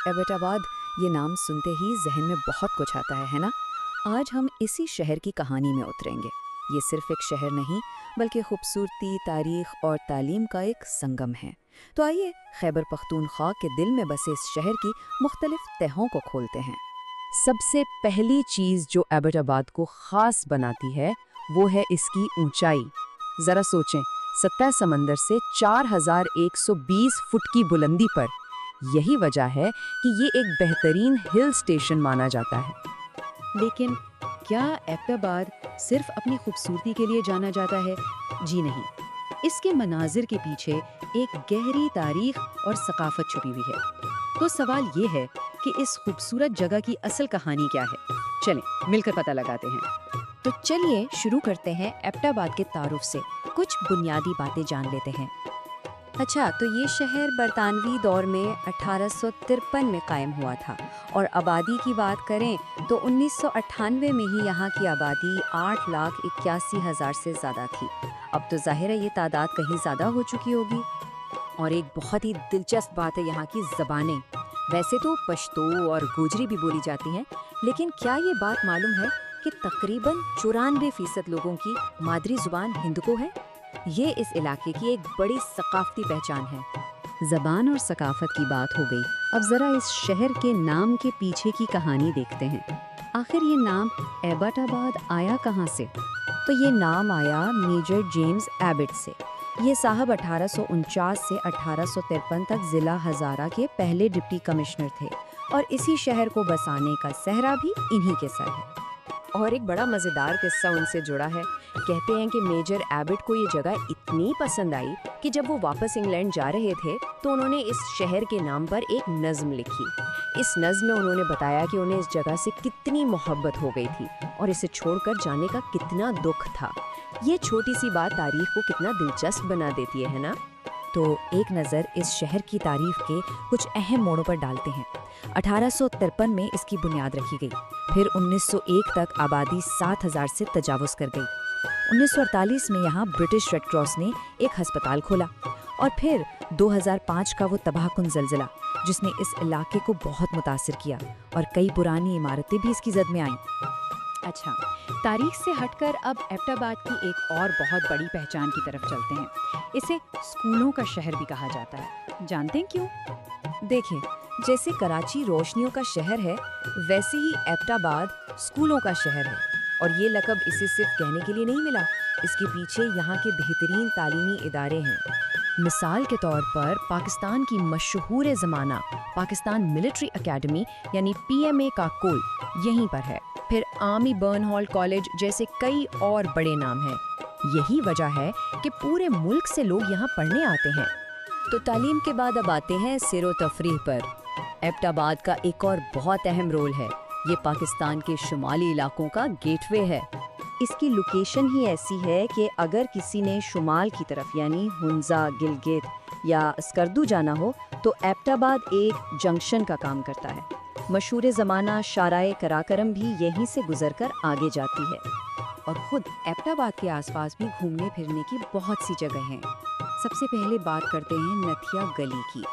एबटाबाद ये नाम सुनते ही जहन में बहुत कुछ आता है ना? आज हम इसी शहर की कहानी में उतरेंगे। ये सिर्फ एक शहर नहीं, बल्कि खूबसूरती, तारीख और तालीम का एक संगम है। तो आइए खैबर पख्तूनख्वा के दिल में बसे इस शहर की मुख्तलिफ तहों को खोलते हैं। सबसे पहली चीज जो एबटाबाद को खास बनाती है वो है इसकी ऊंचाई। जरा सोचें, सतह समंदर से 4120 फुट की बुलंदी पर। यही वजह है कि ये एक बेहतरीन हिल स्टेशन माना जाता है। लेकिन क्या एबटाबाद सिर्फ अपनी खूबसूरती के लिए जाना जाता है? जी नहीं, इसके मनाजिर के पीछे एक गहरी तारीख और सकाफत छुपी हुई है। तो सवाल ये है कि इस खूबसूरत जगह की असल कहानी क्या है? चलें मिलकर पता लगाते हैं। तो चलिए शुरू करते हैं एबटाबाद के तारुफ से, कुछ बुनियादी बातें जान लेते हैं। अच्छा, तो ये शहर बरतानवी दौर में 1853 में कायम हुआ था और आबादी की बात करें तो 1998 में ही यहाँ की आबादी 8,81,000 से ज़्यादा थी। अब तो जाहिर है ये तादाद कहीं ज़्यादा हो चुकी होगी। और एक बहुत ही दिलचस्प बात है यहाँ की ज़बानें। वैसे तो पश्तो और गोजरी भी बोली जाती हैं, लेकिन क्या ये बात मालूम है कि तकरीबन 94% लोगों की मादरी ज़ुबान हिंदको है? ये इस इलाके की एक बड़ी सकाफती पहचान है। ज़बान और सकाफत की बात हो गई, अब ज़रा इस शहर के नाम के पीछे की कहानी देखते हैं। आखिर ये नाम एबटाबाद आया कहाँ से? तो ये नाम आया मेजर जेम्स एबट से। ये साहब 1849 से 1853 तक ज़िला हज़ारा के पहले डिप्टी कमिश्नर थे और इसी शहर को बसाने का सहरा भी इन्हीं के सर है। और एक बड़ा मज़ेदार किस्सा उनसे जुड़ा है। कहते हैं कि मेजर एबट को ये जगह इतनी पसंद आई कि जब वो वापस इंग्लैंड जा रहे थे तो उन्होंने इस शहर के नाम पर एक नज़्म लिखी। इस नज़्म में उन्होंने बताया कि उन्हें इस जगह से कितनी मोहब्बत हो गई थी और इसे छोड़कर जाने का कितना दुख था। ये छोटी सी बात तारीख को कितना दिलचस्प बना देती है ना? तो एक नज़र इस शहर की तारीफ के कुछ अहम मोड़ों पर डालते हैं। 1853 में इसकी बुनियाद रखी गई, फिर 1901 तक आबादी 7,000 से तजावुज़ कर गई। 1948 में यहाँ ब्रिटिश रेड क्रॉस ने एक हस्पताल खोला और फिर 2005 का वो तबाहकुन ज़लज़ला जिसने इस इलाके को बहुत मुतासिर किया और कई पुरानी इमारतें भी इसकी जद में आईं। अच्छा, तारीख से हटकर अब एबटाबाद की एक और बहुत बड़ी पहचान की तरफ चलते हैं। इसे स्कूलों का शहर भी कहा जाता है। जानते हैं क्यों? देखें, जैसे कराची रोशनियों का शहर है, वैसे ही एबटाबाद स्कूलों का शहर है। और ये लक़ब इसे सिर्फ कहने के लिए नहीं मिला, इसके पीछे यहाँ के बेहतरीन तालीमी इदारे हैं। मिसाल के तौर पर पाकिस्तान की मशहूर ज़माना पाकिस्तान मिलिट्री एकेडमी यानी PMA का कोल यहीं पर है। फिर आर्मी बर्नहॉल कॉलेज जैसे कई और बड़े नाम हैं। यही वजह है कि पूरे मुल्क से लोग यहाँ पढ़ने आते हैं। तो तालीम के बाद अब आते हैं सैरो तफरीह पर। एबटाबाद का एक और बहुत अहम रोल है। ये पाकिस्तान के शुमाली इलाकों का गेटवे है। इसकी लोकेशन ही ऐसी है कि अगर किसी ने शुमाल की तरफ यानी हुंजा, गिलगित या स्कर्दू जाना हो तो एबटाबाद एक जंक्शन का काम करता है। मशहूर ज़माना शाराए कराकरम भी यहीं से गुजरकर आगे जाती है। और ख़ुद एबटाबाद के आसपास भी घूमने फिरने की बहुत सी जगह हैं। सबसे पहले बात करते हैं नथिया गली की।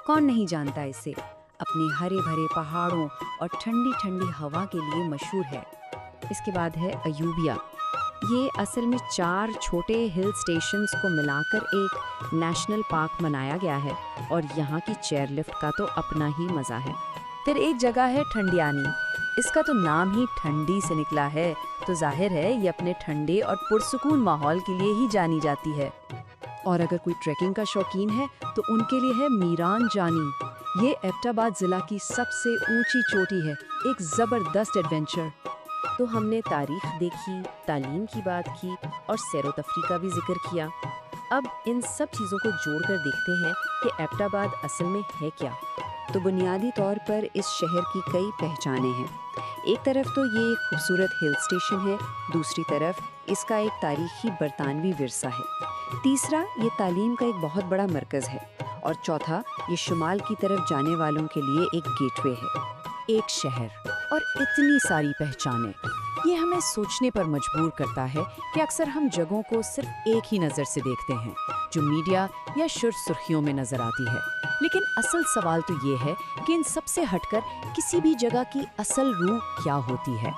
कौन नहीं जानता इसे? अपने हरे भरे पहाड़ों और ठंडी ठंडी हवा के लिए मशहूर है। इसके बाद है अयूबिया। ये असल में 4 छोटे हिल स्टेशंस को मिलाकर एक नेशनल पार्क बनाया गया है और यहाँ की चेयरलिफ्ट का तो अपना ही मज़ा है। फिर एक जगह है ठंडियानी। इसका तो नाम ही ठंडी से निकला है, तो जाहिर है ये अपने ठंडे और पुरसुकून माहौल के लिए ही जानी जाती है। और अगर कोई ट्रैकिंग का शौकीन है तो उनके लिए है मीरान जानी। ये एबटाबाद ज़िला की सबसे ऊंची चोटी है, एक ज़बरदस्त एडवेंचर। तो हमने तारीख देखी, तालीम की बात की और सैरो तफरी का भी जिक्र किया। अब इन सब चीज़ों को जोड़कर देखते हैं कि एबटाबाद असल में है क्या। तो बुनियादी तौर पर इस शहर की कई पहचानें हैं। एक तरफ तो ये एक खूबसूरत हिल स्टेशन है, दूसरी तरफ इसका एक तारीखी बरतानवी विरसा है, तीसरा ये तालीम का एक बहुत बड़ा मरकज़ है और चौथा ये शुमाल की तरफ जाने वालों के लिए एक गेटवे है। एक शहर और इतनी सारी पहचानें। یہ ہمیں سوچنے پر مجبور کرتا ہے کہ اکثر ہم جگہوں کو صرف ایک ہی نظر سے دیکھتے ہیں جو میڈیا یا سرخیوں میں نظر آتی ہے، لیکن اصل سوال تو یہ ہے کہ ان سب سے ہٹ کر کسی بھی جگہ کی اصل روح کیا ہوتی ہے۔